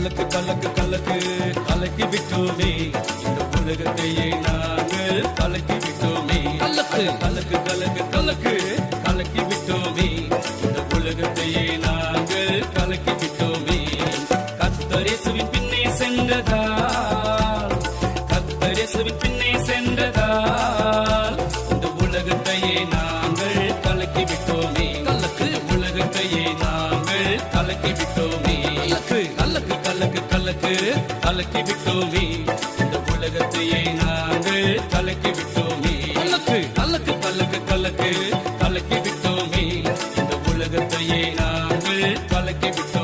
கலக்கு கலக்கு கலக்கு கலக்கி விட்டோமே இந்த உலகத்தையே நாங்கள் கலக்கி விட்டோமே கலக்கு கலக்கு கலக்கு கலக்கு கலக்கி விட்டோமே இந்த உலகத்தையே நாங்கள் கலக்கி விட்டோமே கர்த்தரேசுவின் பின்னே சென்றதால் கர்த்தரேசுவின் பின்னே சென்றதால் இந்த உலகத்தையே நாங்கள் கலக்கி விட்டோமே கலக்கு உலகத்தையே நாங்கள் கலக்கி விட்டோமே கலக்கு கலக்கு கலக்கு கலக்கி விட்டோமே இந்த உலகத்தையே நாங்கள் கலக்கி விட்டோமே கலக்கு கலக்கு கலக்கு கலக்கு கலக்கி விட்டோமே இந்த உலகத்தையே நாங்கள் கலக்கி விட்டோம்